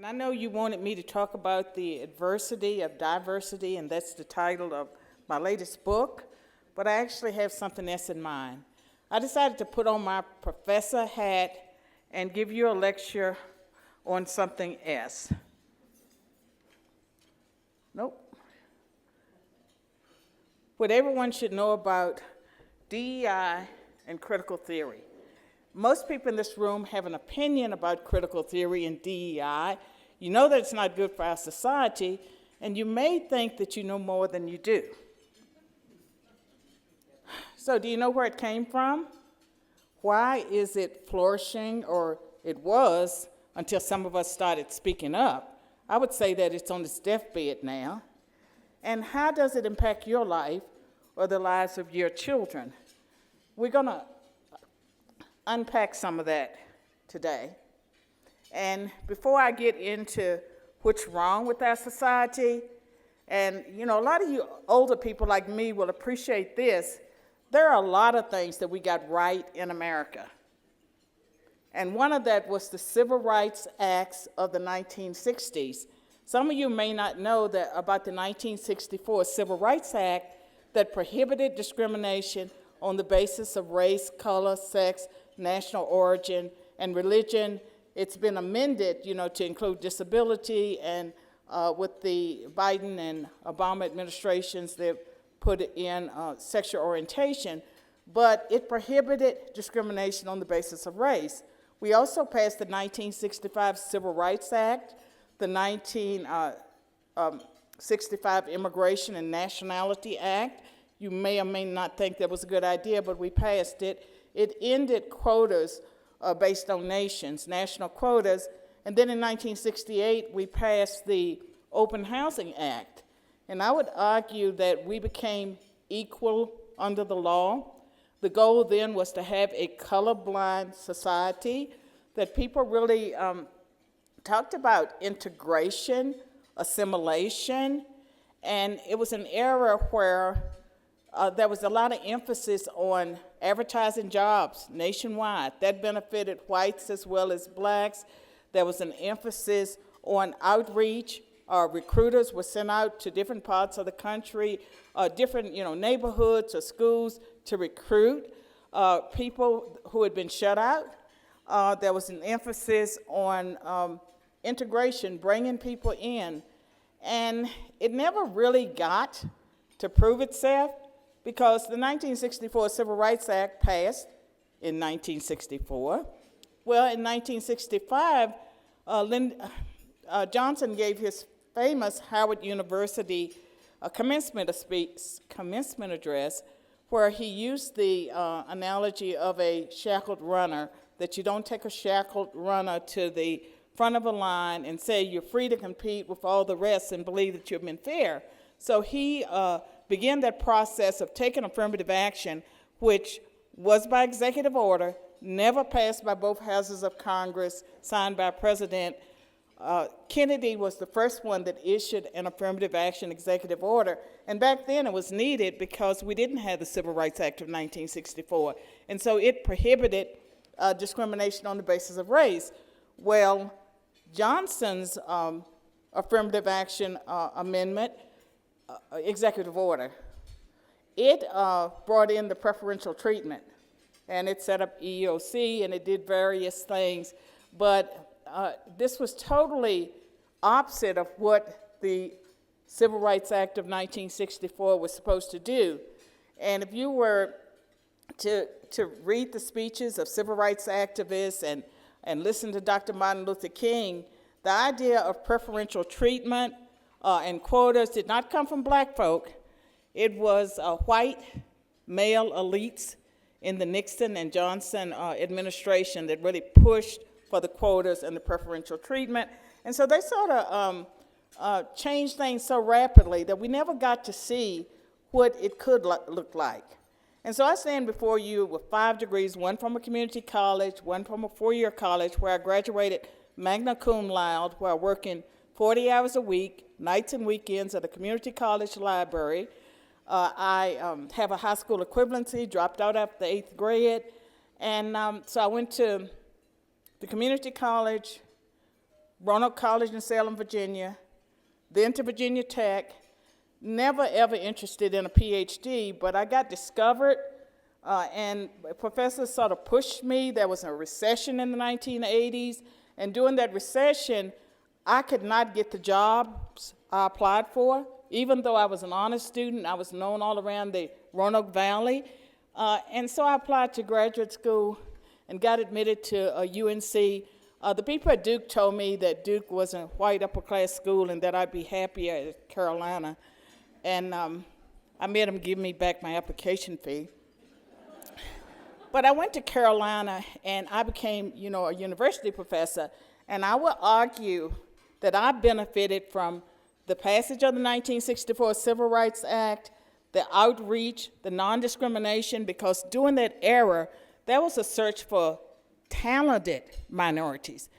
And I know you wanted me to talk about the adversity of diversity, and that's the title of my latest book, but I actually have something else in mind. I decided to put on my professor hat and give you a lecture on something else. Nope. What everyone should know about DEI and critical theory. Most people in this room have an opinion about critical theory and DEI. You know that it's not good for our society, and you may think that you know more than you do. So do you know where it came from? Why is it flourishing, or it was until some of us started speaking up? I would say that it's on its deathbed now. And how does it impact your life or the lives of your children? We're going to unpack some of that today. And before I get into what's wrong with our society, and you know, a lot of you older people like me will appreciate this, there are a lot of things that we got right in America. And one of that was the Civil Rights Acts of the 1960s. Some of you may not know that about the 1964 Civil Rights Act that prohibited discrimination on the basis of race, color, sex, national origin, and religion. It's been amended, you know, to include disability, and with the Biden and Obama administrations, they've put in sexual orientation, but it prohibited discrimination on the basis of race. We also passed the 1965 Civil Rights Act, the 1965 Immigration and Nationality Act. You may or may not think that was a good idea, but we passed it. It ended quotas based on nations, national quotas. And then in 1968, we passed the Open Housing Act. And I would argue that we became equal under the law. The goal then was to have a colorblind society, that people really talked about integration, assimilation, and it was an era where there was a lot of emphasis on advertising jobs nationwide. That benefited whites as well as blacks. There was an emphasis on outreach. Recruiters were sent out to different parts of the country, different neighborhoods or schools to recruit people who had been shut out. There was an emphasis on integration, bringing people in. And it never really got to prove itself, because the 1964 Civil Rights Act passed in 1964. Well, in 1965, Johnson gave his famous Howard University commencement address, where he used the analogy of a shackled runner, that you don't take a shackled runner to the front of a line and say you're free to compete with all the rest and believe that you've been fair. So he began that process of taking affirmative action, which was by executive order, never passed by both houses of Congress, signed by President Kennedy was the first one that issued an affirmative action executive order. And back then it was needed because we didn't have the Civil Rights Act of 1964. And so it prohibited discrimination on the basis of race. Well, Johnson's affirmative action amendment, executive order, it brought in the preferential treatment, and it set up EEOC, and it did various things, but this was totally opposite of what the Civil Rights Act of 1964 was supposed to do. And if you were to read the speeches of civil rights activists and listen to Dr. Martin Luther King, the idea of preferential treatment and quotas did not come from black folk. It was white male elites in the Nixon and Johnson administration that really pushed for the quotas and the preferential treatment. And so they sort of changed things so rapidly that we never got to see what it could look like. And so I stand before you with 5 degrees, one from a community college, one from a 4-year college, where I graduated magna cum laude, while working 40 hours a week, nights and weekends at a community college library. I have a high school equivalency, dropped out after the 8th grade, and so I went to the community college, Roanoke College in Salem, Virginia, then to Virginia Tech, never ever interested in a Ph.D., but I got discovered, and professors sort of pushed me. There was a recession in the 1980s, and during that recession, I could not get the jobs I applied for. Even though I was an honors student, I was known all around the Roanoke Valley, and so I applied to graduate school and got admitted to UNC. The people at Duke told me that Duke was a white upper-class school and that I'd be happier at Carolina. And I made them give me back my application fee. But I went to Carolina and I became, a university professor. And I will argue that I benefited from the passage of the 1964 Civil Rights Act, the outreach, the non-discrimination, because during that era, there was a search for talented minorities.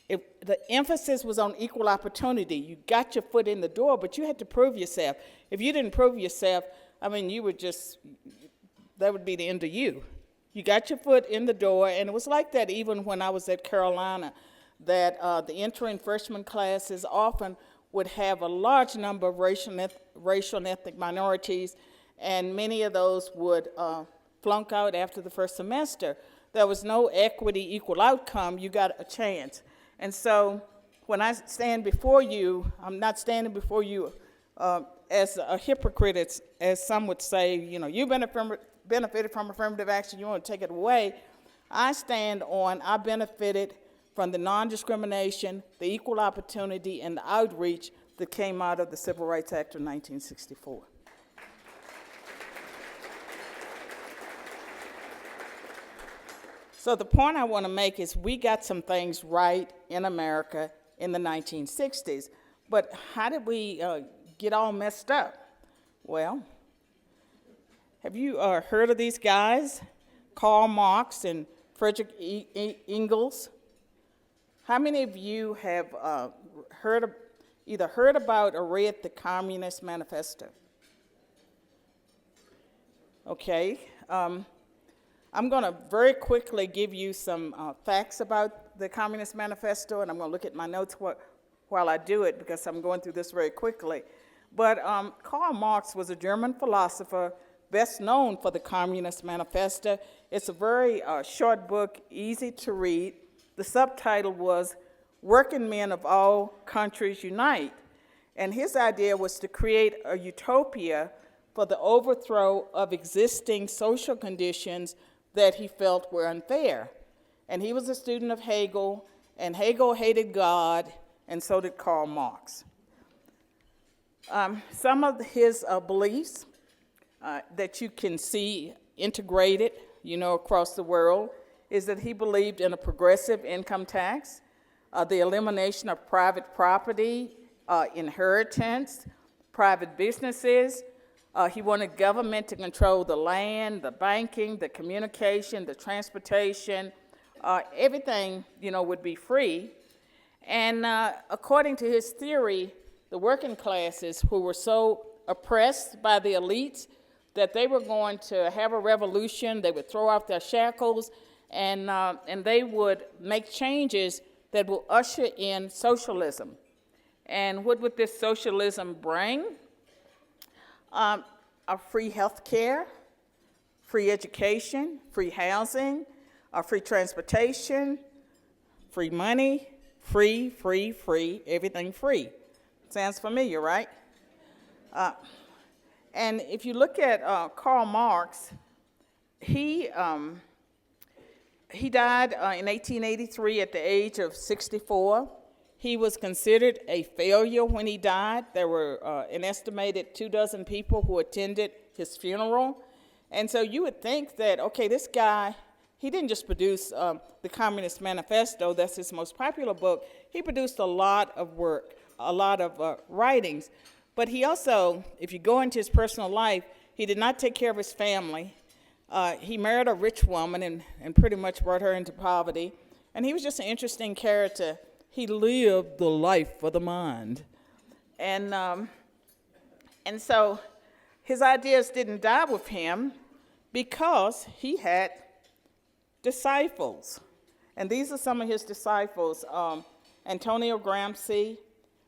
The emphasis was on equal opportunity. You got your foot in the door, but you had to prove yourself. If you didn't prove yourself, you would that would be the end of you. You got your foot in the door, and it was like that even when I was at Carolina, that the entering freshman classes often would have a large number of racial and ethnic minorities, and many of those would flunk out after the first semester. There was no equity, equal outcome. You got a chance. And so when I stand before you, I'm not standing before you as a hypocrite, as some would say, you benefited from affirmative action, you want to take it away. I stand on, I benefited from the non-discrimination, the equal opportunity, and the outreach that came out of the Civil Rights Act of 1964. So the point I want to make is we got some things right in America in the 1960s, but how did we get all messed up? Well, have you heard of these guys, Karl Marx and Friedrich Engels? How many of you have either heard about or read the Communist Manifesto? Okay. I'm going to very quickly give you some facts about the Communist Manifesto, and I'm going to look at my notes while I do it because I'm going through this very quickly. But Karl Marx was a German philosopher best known for the Communist Manifesto. It's a very short book, easy to read. The subtitle was Working Men of All Countries Unite. And his idea was to create a utopia for the overthrow of existing social conditions that he felt were unfair. And he was a student of Hegel, and Hegel hated God, and so did Karl Marx. Some of his beliefs that you can see integrated, across the world, is that he believed in a progressive income tax, the elimination of private property, inheritance, private businesses. He wanted government to control the land, the banking, the communication, the transportation, everything, would be free. And according to his theory, the working classes who were so oppressed by the elites that they were going to have a revolution, they would throw off their shackles, and they would make changes that will usher in socialism. And what would this socialism bring? A free health care, free education, free housing, free transportation, free money, free, everything free. Sounds familiar, right? And if you look at Karl Marx, he died in 1883 at the age of 64. He was considered a failure when he died. There were an estimated 24 people who attended his funeral. And so you would think that, okay, this guy, he didn't just produce the Communist Manifesto, that's his most popular book. He produced a lot of work, a lot of writings. But he also, if you go into his personal life, he did not take care of his family. He married a rich woman and pretty much brought her into poverty. And he was just an interesting character. He lived the life of the mind. And so his ideas didn't die with him because he had disciples. And these are some of his disciples. Antonio Gramsci,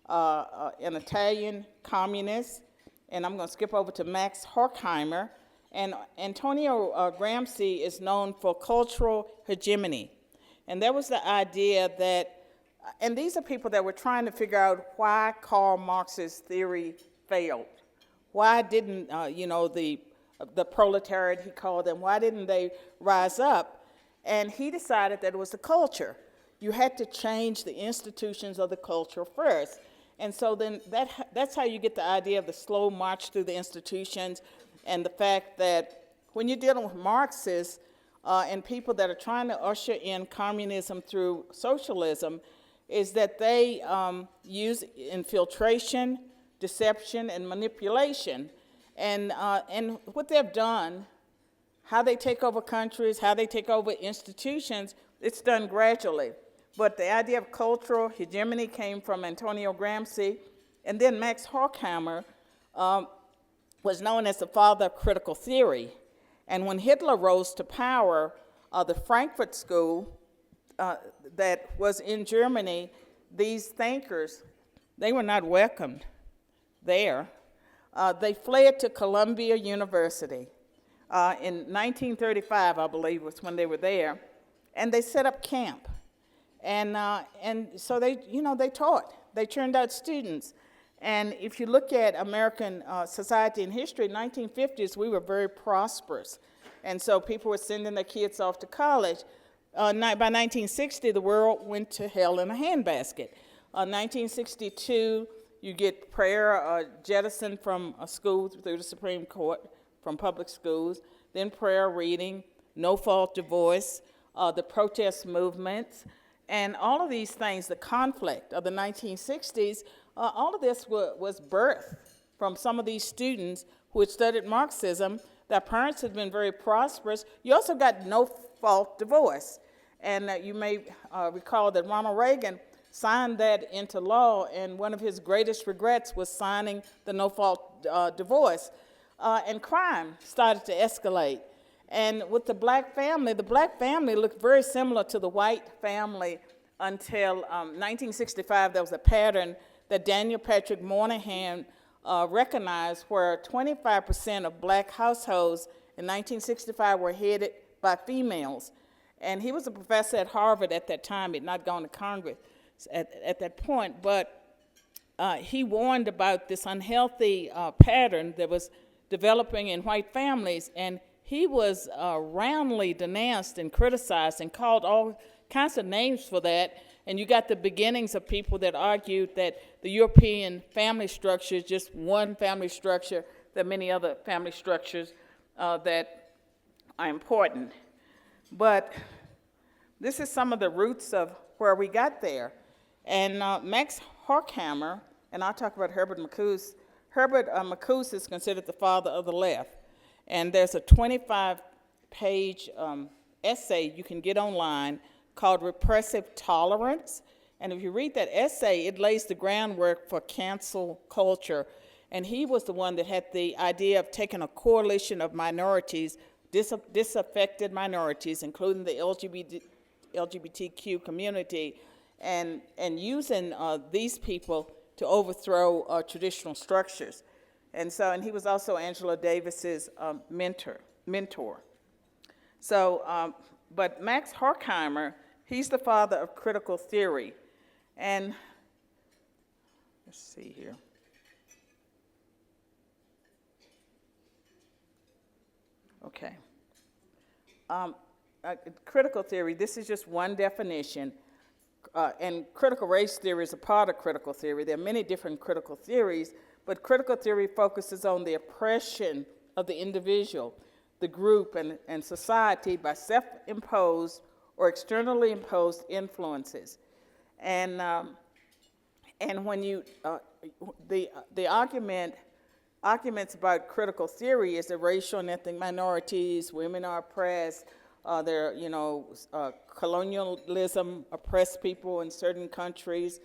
an Italian communist, and I'm going to skip over to Max Horkheimer. And Antonio Gramsci is known for cultural hegemony. And that was the idea that, and these are people that were trying to figure out why Karl Marx's theory failed. Why didn't, the proletariat, he called them, why didn't they rise up? And he decided that it was the culture. You had to change the institutions of the culture first. And so then that's how you get the idea of the slow march through the institutions, and the fact that when you're dealing with Marxists and people that are trying to usher in communism through socialism, is that they use infiltration, deception, and manipulation. And what they've done, how they take over countries, how they take over institutions, it's done gradually. But the idea of cultural hegemony came from Antonio Gramsci, and then Max Horkheimer was known as the father of critical theory. And when Hitler rose to power, the Frankfurt School that was in Germany, these thinkers, they were not welcomed there. They fled to Columbia University. In 1935, I believe, was when they were there, and they set up camp. And so they taught. They turned out students. And if you look at American society and history, 1950s, we were very prosperous. And so people were sending their kids off to college. By 1960, the world went to hell in a handbasket. 1962, you get prayer jettisoned from a school through the Supreme Court, from public schools, then prayer reading, no-fault divorce, the protest movements, and all of these things, the conflict of the 1960s, all of this was birthed from some of these students who had studied Marxism. Their parents had been very prosperous. You also got no-fault divorce. And you may recall that Ronald Reagan signed that into law, and one of his greatest regrets was signing the no-fault divorce. And crime started to escalate. And with the black family looked very similar to the white family until 1965. There was a pattern that Daniel Patrick Moynihan recognized, where 25% of black households in 1965 were headed by females. And he was a professor at Harvard at that time. He had not gone to Congress at that point, but he warned about this unhealthy pattern that was developing in white families, and he was roundly denounced and criticized and called all kinds of names for that. And you got the beginnings of people that argued that the European family structure is just one family structure. There are many other family structures that are important. But this is some of the roots of where we got there. And Max Horkheimer, and I'll talk about Herbert Marcuse. Herbert Marcuse is considered the father of the left. And there's a 25-page essay you can get online called Repressive Tolerance. And if you read that essay, it lays the groundwork for cancel culture. And he was the one that had the idea of taking a coalition of minorities, disaffected minorities, including the LGBTQ community, and using these people to overthrow traditional structures. And he was also Angela Davis's mentor. So, but Max Horkheimer, he's the father of critical theory. And let's see here. Okay. Critical theory, this is just one definition. And critical race theory is a part of critical theory. There are many different critical theories, but critical theory focuses on the oppression of the individual, the group, and society by self-imposed or externally imposed influences. And when you, the arguments about critical theory is that racial and ethnic minorities, women are oppressed, colonialism oppressed people in certain countries.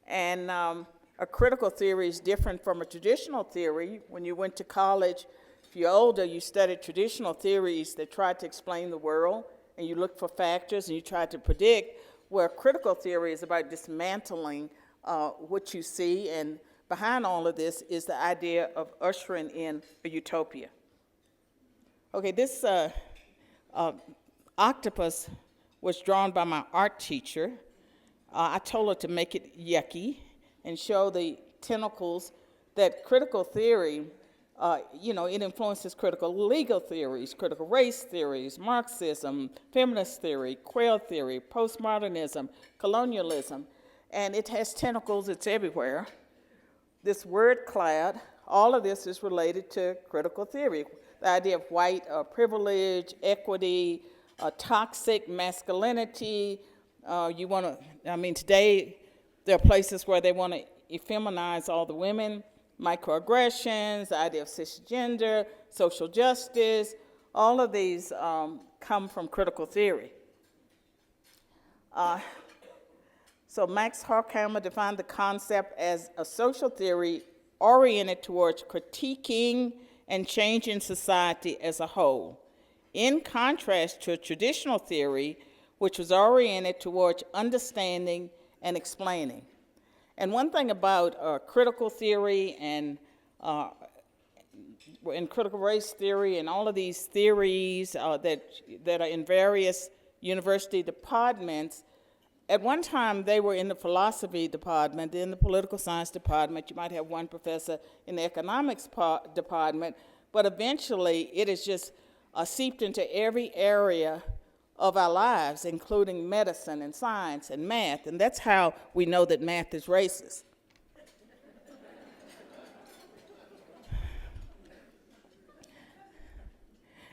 And a critical theory is different from a traditional theory. When you went to college, if you're older, you studied traditional theories that tried to explain the world, and you looked for factors and you tried to predict. where critical theory is about dismantling what you see, and behind all of this is the idea of ushering in a utopia. Okay, this octopus was drawn by my art teacher. I told her to make it yucky and show the tentacles that critical theory, it influences critical legal theories, critical race theories, Marxism, feminist theory, queer theory, postmodernism, colonialism, and it has tentacles, it's everywhere. This word cloud, all of this is related to critical theory. The idea of white privilege, equity, toxic masculinity. Today there are places where they want to effeminize all the women, microaggressions, the idea of cisgender, social justice. All of these come from critical theory. So Max Horkheimer defined the concept as a social theory oriented towards critiquing and changing society as a whole, in contrast to a traditional theory which was oriented towards understanding and explaining. And one thing about critical theory and critical race theory and all of these theories that are in various university departments, at one time they were in the philosophy department, in the political science department. You might have one professor in the economics department, but eventually it is just seeped into every area of our lives, including medicine and science and math, and that's how we know that math is racist.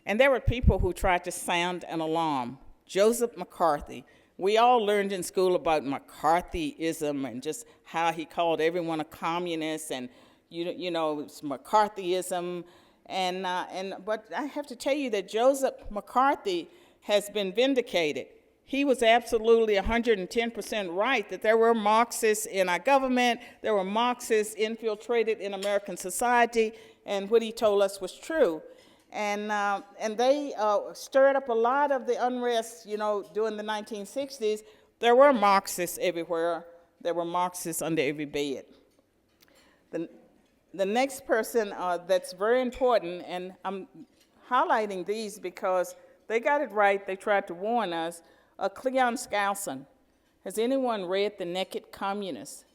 And there were people who tried to sound an alarm. Joseph McCarthy. We all learned in school about McCarthyism and just how he called everyone a communist, and it's McCarthyism. But I have to tell you that Joseph McCarthy has been vindicated. He was absolutely 110% right that there were Marxists in our government, there were Marxists infiltrated in American society, and what he told us was true. And they stirred up a lot of the unrest, during the 1960s. There were Marxists everywhere. There were Marxists under every bed. The next person that's very important, and I'm highlighting these because they got it right, they tried to warn us, Cleon Skousen. Has anyone read The Naked Communist?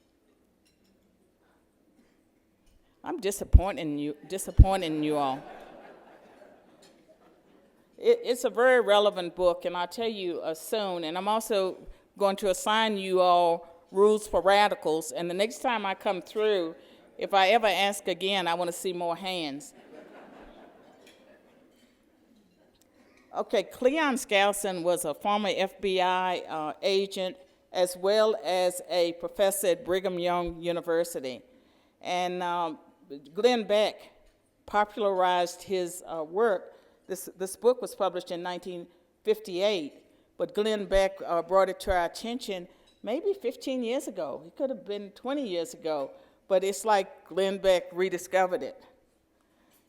I'm disappointing you all. It's a very relevant book, and I'll tell you soon, and I'm also going to assign you all rules for radicals, and the next time I come through, if I ever ask again, I want to see more hands. Okay, Cleon Skousen was a former FBI agent as well as a professor at Brigham Young University. And Glenn Beck popularized his work. This book was published in 1958, but Glenn Beck brought it to our attention maybe 15 years ago. It could have been 20 years ago, but it's like Glenn Beck rediscovered it.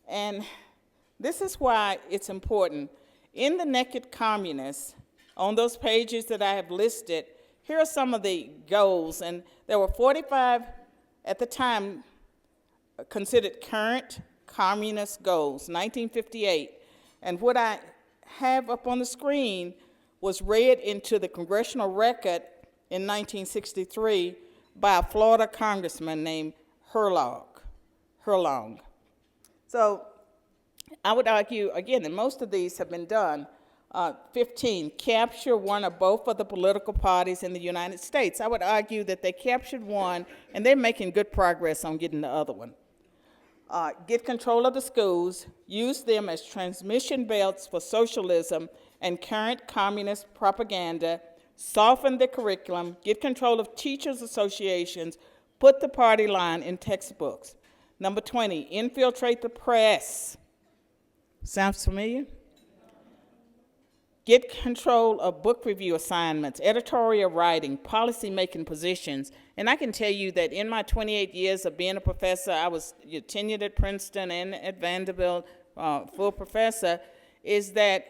And this is why it's important. In The Naked Communist, on those pages that I have listed, here are some of the goals, and there were 45 at the time considered current communist goals, 1958. And what I have up on the screen was read into the congressional record in 1963 by a Florida congressman named Herlong. So I would argue, again, that most of these have been done. 15, capture one or both of the political parties in the United States. I would argue that they captured one, and they're making good progress on getting the other one. Get control of the schools, use them as transmission belts for socialism and current communist propaganda, soften the curriculum, get control of teachers' associations, put the party line in textbooks. Number 20, infiltrate the press. Sounds familiar? Get control of book review assignments, editorial writing, policy-making positions. And I can tell you that in my 28 years of being a professor, I was tenured at Princeton and at Vanderbilt, full professor, is that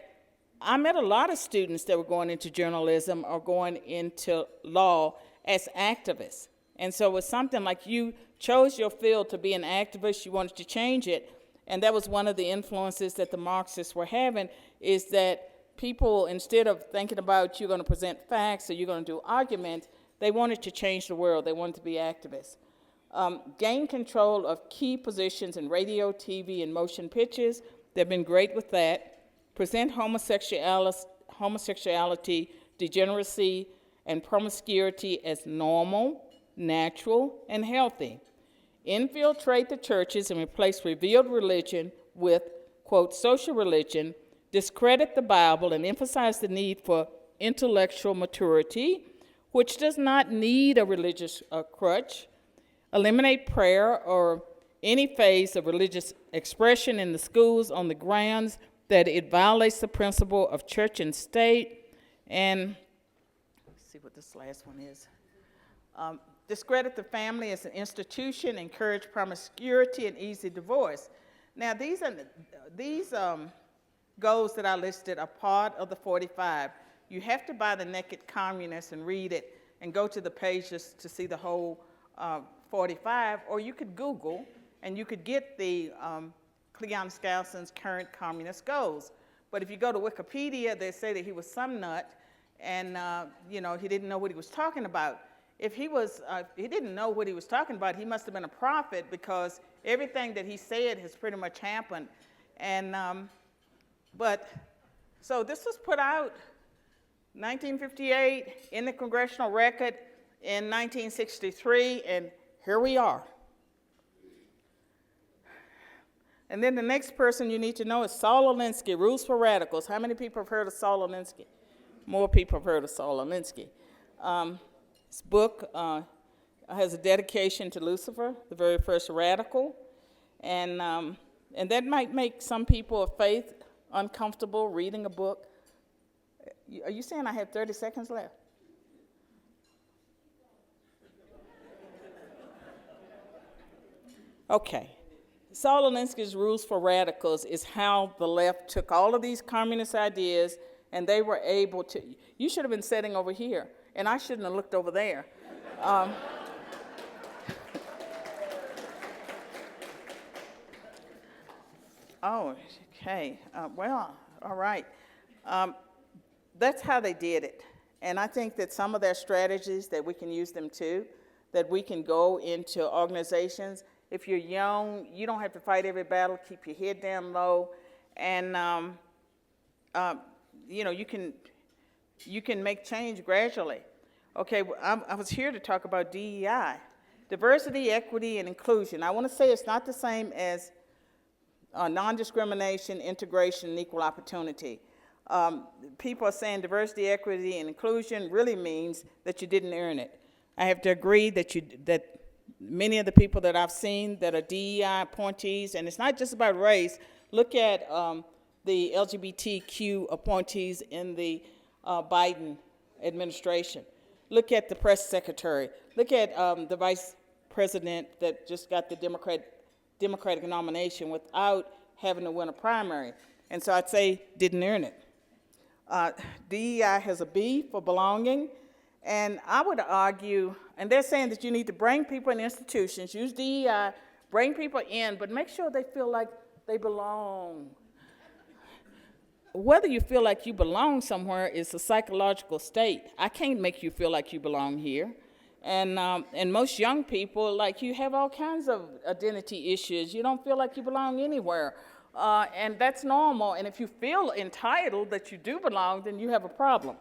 I met a lot of students that were going into journalism or going into law as activists. And so it was something like you chose your field to be an activist, you wanted to change it, and that was one of the influences that the Marxists were having, is that people, instead of thinking about you're going to present facts or you're going to do arguments, they wanted to change the world, they wanted to be activists. Gain control of key positions in radio, TV, and motion pictures. They've been great with that. Present homosexuality, degeneracy, and promiscuity as normal, natural, and healthy. Infiltrate the churches and replace revealed religion with, quote, social religion. Discredit the Bible and emphasize the need for intellectual maturity, which does not need a religious crutch. Eliminate prayer or any phase of religious expression in the schools on the grounds that it violates the principle of church and state. And let's see what this last one is. Discredit the family as an institution, encourage promiscuity and easy divorce. Now, these goals that I listed are part of the 45. You have to buy The Naked Communist and read it and go to the pages to see the whole 45, or you could Google and you could get the Cleon Skousen's current communist goals. But if you go to Wikipedia, they say that he was some nut and he didn't know what he was talking about. If he didn't know what he was talking about, he must have been a prophet, because everything that he said has pretty much happened. And so this was put out 1958 in the Congressional Record in 1963, and here we are. And then the next person you need to know is Saul Alinsky, Rules for Radicals. How many people have heard of Saul Alinsky? More people have heard of Saul Alinsky. This book has a dedication to Lucifer, the very first radical, and that might make some people of faith uncomfortable reading a book. Are you saying I have 30 seconds left? Okay. Saul Alinsky's Rules for Radicals is how the left took all of these communist ideas and they were able to, you should have been sitting over here, and I shouldn't have looked over there. Okay, well, all right. That's how they did it. And I think that some of their strategies, that we can use them too, that we can go into organizations. If you're young, you don't have to fight every battle, keep your head down low, and you can make change gradually. Okay, I was here to talk about DEI, diversity, equity, and inclusion. I want to say it's not the same as non-discrimination, integration, and equal opportunity. People are saying diversity, equity, and inclusion really means that you didn't earn it. I have to agree that many of the people that I've seen that are DEI appointees, and it's not just about race. Look at the LGBTQ appointees in the Biden administration. Look at the press secretary. Look at the vice president that just got the Democratic nomination without having to win a primary. And so I'd say didn't earn it. DEI has a B for belonging. And I would argue, and they're saying that you need to bring people in institutions, use DEI, bring people in, but make sure they feel like they belong. Whether you feel like you belong somewhere is a psychological state. I can't make you feel like you belong here. And most young people, like, you have all kinds of identity issues. You don't feel like you belong anywhere. And that's normal. And if you feel entitled that you do belong, then you have a problem.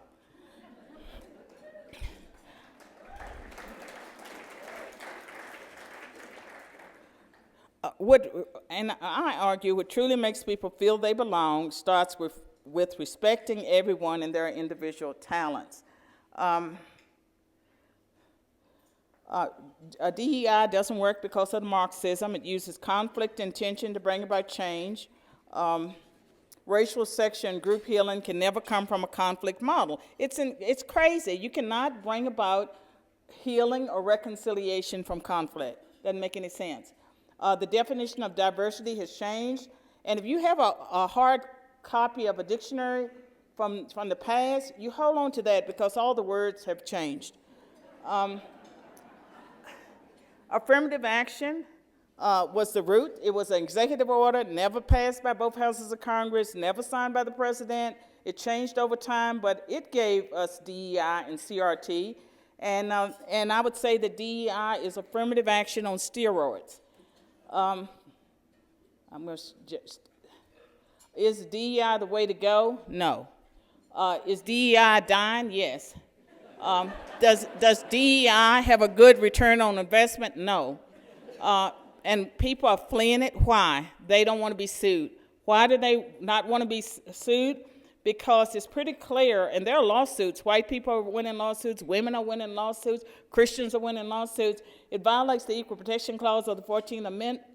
And I argue what truly makes people feel they belong starts with respecting everyone and their individual talents. DEI doesn't work because of Marxism. It uses conflict and tension to bring about change. Racial, sexual, and group healing can never come from a conflict model. It's crazy. You cannot bring about healing or reconciliation from conflict. Doesn't make any sense. The definition of diversity has changed, and if you have a hard copy of a dictionary, from the past, you hold on to that because all the words have changed. Affirmative action was the root. It was an executive order, never passed by both houses of Congress, never signed by the president. It changed over time, but it gave us DEI and CRT. And I would say that DEI is affirmative action on steroids. I'm going to just, is DEI the way to go? No. Is DEI dying? Yes. Does DEI have a good return on investment? No. And people are fleeing it. Why? They don't want to be sued. Why do they not want to be sued? Because it's pretty clear, and there are lawsuits. White people are winning lawsuits. Women are winning lawsuits. Christians are winning lawsuits. It violates the Equal Protection Clause of the 14th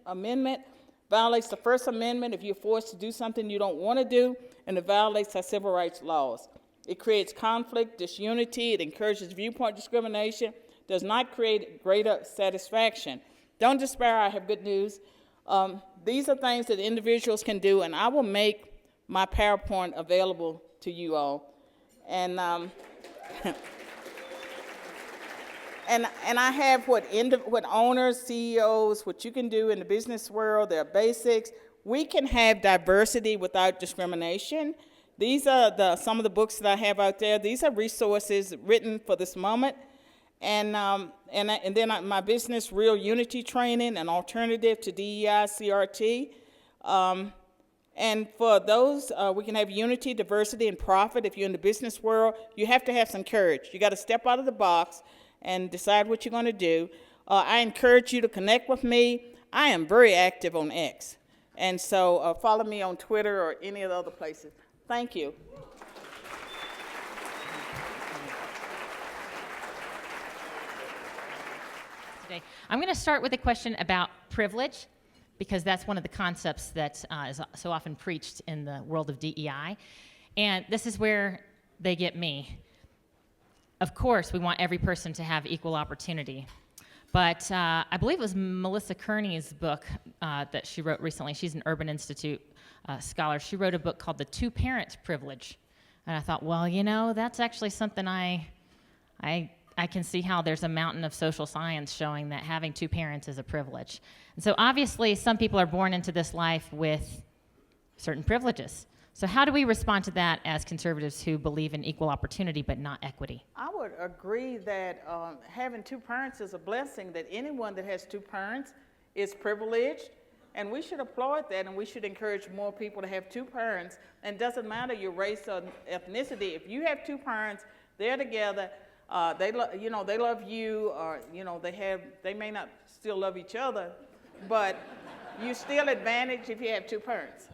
Amendment, violates the First Amendment if you're forced to do something you don't want to do, and it violates our civil rights laws. It creates conflict, disunity. It encourages viewpoint discrimination, does not create greater satisfaction. Don't despair, I have good news. These are things that individuals can do, and I will make my PowerPoint available to you all. And and I have what owners, CEOs, what you can do in the business world, there are basics. We can have diversity without discrimination. These are some of the books that I have out there. These are resources written for this moment. And then my business, Real Unity Training, an alternative to DEI, CRT. And for those, we can have unity, diversity, and profit. If you're in the business world, you have to have some courage. You got to step out of the box and decide what you're going to do. I encourage you to connect with me. I am very active on X. And so follow me on Twitter or any of the other places. Thank you. Today, I'm going to start with a question about privilege, because that's one of the concepts that is so often preached in the world of DEI. And this is where they get me. Of course, we want every person to have equal opportunity. But I believe it was Melissa Kearney's book that she wrote recently. She's an Urban Institute scholar. She wrote a book called The Two-Parent Privilege. And I thought, well, you know, that's actually something I can see how there's a mountain of social science showing that having two parents is a privilege. And so obviously some people are born into this life with certain privileges. So how do we respond to that as conservatives who believe in equal opportunity but not equity? I would agree that having two parents is a blessing, that anyone that has two parents is privileged, and we should applaud that, and we should encourage more people to have two parents. And it doesn't matter your race or ethnicity. If you have two parents, they're together, they love you, or they may not still love each other, but you still advantage if you have two parents.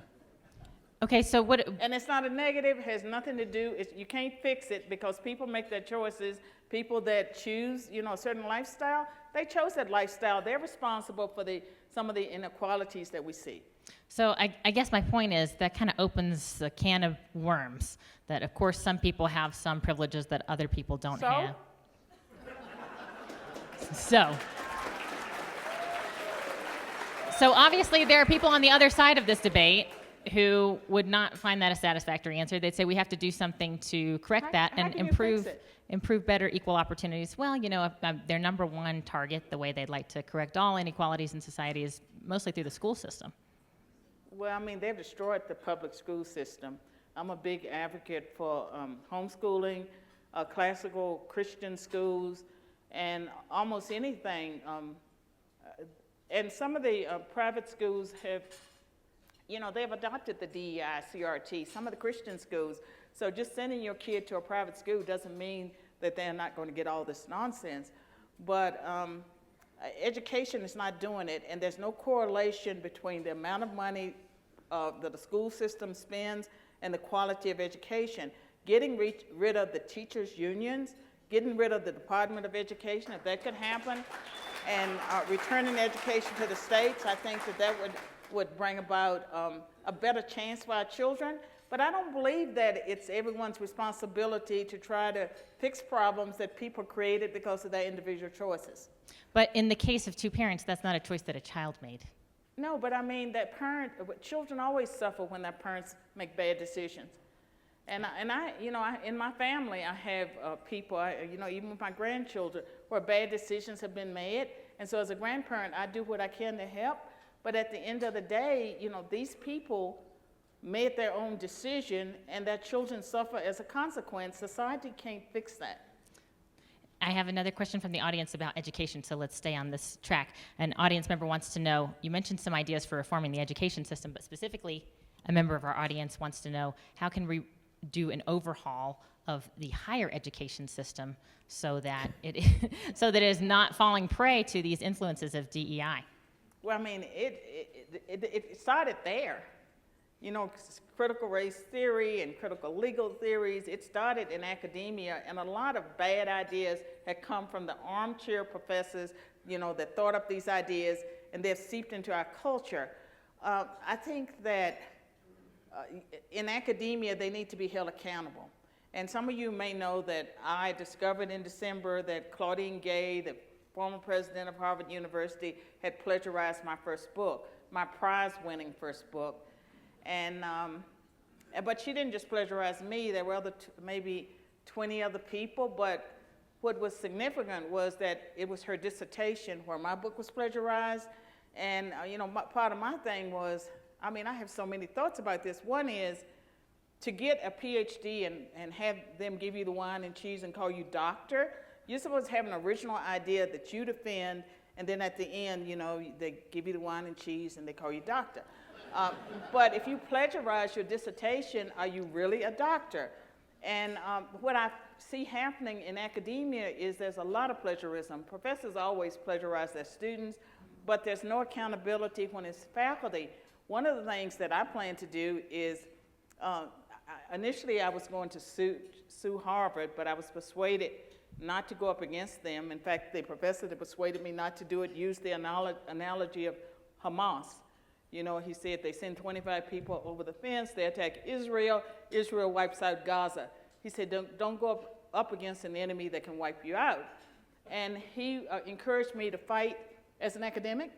Okay, so what? And it's not a negative, it has nothing to do, you can't fix it because people make their choices. People that choose, a certain lifestyle, they chose that lifestyle. They're responsible for some of the inequalities that we see. So I guess my point is that kind of opens a can of worms, that of course some people have some privileges that other people don't have. So obviously there are people on the other side of this debate who would not find that a satisfactory answer. They'd say we have to do something to correct that and improve better equal opportunities. Well, their number one target, the way they'd like to correct all inequalities in society, is mostly through the school system. Well, they've destroyed the public school system. I'm a big advocate for homeschooling, classical Christian schools, and almost anything. And some of the private schools have, they've adopted the DEI, CRT, some of the Christian schools. So just sending your kid to a private school doesn't mean that they're not going to get all this nonsense. But education is not doing it, and there's no correlation between the amount of money that the school system spends and the quality of education. Getting rid of the teachers' unions, getting rid of the Department of Education, if that could happen, and returning education to the states, I think that would bring about a better chance for our children. But I don't believe that it's everyone's responsibility to try to fix problems that people created because of their individual choices. But in the case of two parents, that's not a choice that a child made. No, but that children always suffer when their parents make bad decisions. In my family, I have people, even with my grandchildren, where bad decisions have been made. And so as a grandparent, I do what I can to help. But at the end of the day, these people made their own decision, and their children suffer as a consequence. Society can't fix that. I have another question from the audience about education, so let's stay on this track. An audience member wants to know, you mentioned some ideas for reforming the education system, but specifically, a member of our audience wants to know, how can we do an overhaul of the higher education system so that it is not falling prey to these influences of DEI? Well, I mean, it started there. Critical race theory and critical legal theories, it started in academia, and a lot of bad ideas had come from the armchair professors, that thought up these ideas, and they've seeped into our culture. I think that in academia, they need to be held accountable. And some of you may know that I discovered in December that Claudine Gay, the former president of Harvard University, had plagiarized my first book, my prize-winning first book. But she didn't just plagiarize me. There were maybe 20 other people, but what was significant was that it was her dissertation where my book was plagiarized. And, part of my thing was, I have so many thoughts about this. One is to get a Ph.D. and have them give you the wine and cheese and call you doctor. You're supposed to have an original idea that you defend, and then at the end, they give you the wine and cheese and they call you doctor. But if you plagiarize your dissertation, are you really a doctor? And what I see happening in academia is there's a lot of plagiarism. Professors always plagiarize their students, but there's no accountability when it's faculty. One of the things that I plan to do is, initially I was going to sue Harvard, but I was persuaded not to go up against them. In fact, the professor that persuaded me not to do it used the analogy of Hamas. He said they send 25 people over the fence, they attack Israel, Israel wipes out Gaza. He said, don't go up against an enemy that can wipe you out. And he encouraged me to fight as an academic.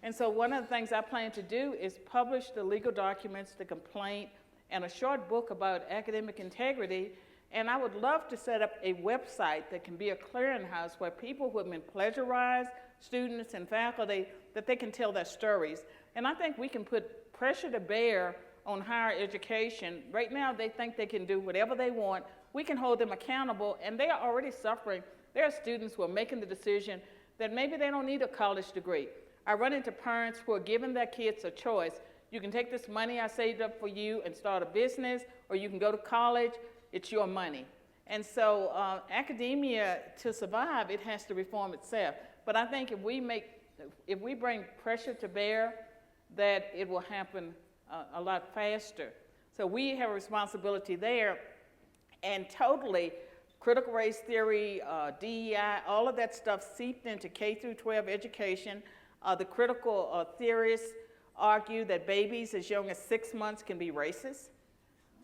And so one of the things I plan to do is publish the legal documents, the complaint, and a short book about academic integrity. And I would love to set up a website that can be a clearinghouse where people who have been plagiarized, students and faculty, that they can tell their stories. And I think we can put pressure to bear on higher education. Right now, they think they can do whatever they want. We can hold them accountable, and they are already suffering. There are students who are making the decision that maybe they don't need a college degree. I run into parents who are giving their kids a choice. You can take this money I saved up for you and start a business, or you can go to college. It's your money. And so academia, to survive, it has to reform itself. But I think if we bring pressure to bear, that it will happen a lot faster. So we have a responsibility there, and totally critical race theory, DEI, all of that stuff seeped into K through 12 education. The critical theorists argue that babies as young as 6 months can be racist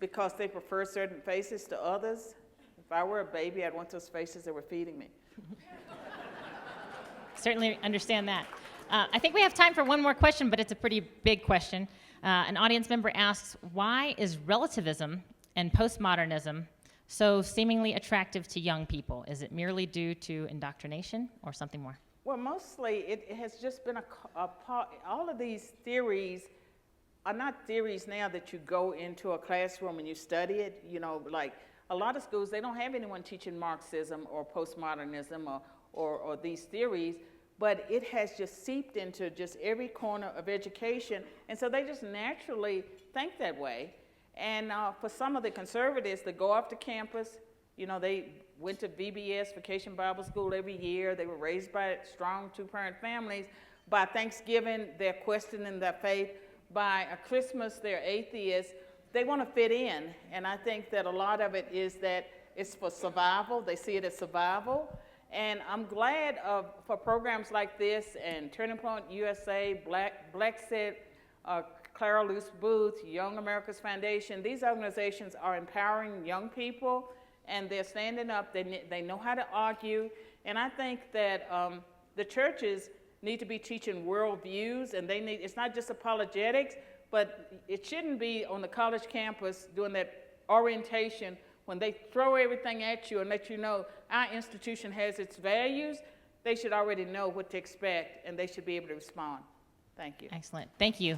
because they prefer certain faces to others. If I were a baby, I'd want those faces that were feeding me. Certainly understand that. I think we have time for one more question, but it's a pretty big question. An audience member asks, why is relativism and postmodernism so seemingly attractive to young people? Is it merely due to indoctrination or something more? Well, mostly it has just been a part. All of these theories are not theories now that you go into a classroom and you study it. Like a lot of schools, they don't have anyone teaching Marxism or postmodernism or these theories. But it has just seeped into just every corner of education, and so they just naturally think that way. And for some of the conservatives that go off to campus, they went to VBS, Vacation Bible School, every year. They were raised by strong two-parent families. By Thanksgiving, they're questioning their faith. By Christmas, they're atheists. They want to fit in, and I think that a lot of it is that it's for survival. They see it as survival. And I'm glad for programs like this and Turning Point USA, Black Set, Clara Luce Booth, Young America's Foundation. These organizations are empowering young people, and they're standing up. They know how to argue. And I think that the churches need to be teaching worldviews, and it's not just apologetics, but it shouldn't be on the college campus doing that orientation, when they throw everything at you and let you know our institution has its values, they should already know what to expect and they should be able to respond. Thank you. Excellent. Thank you.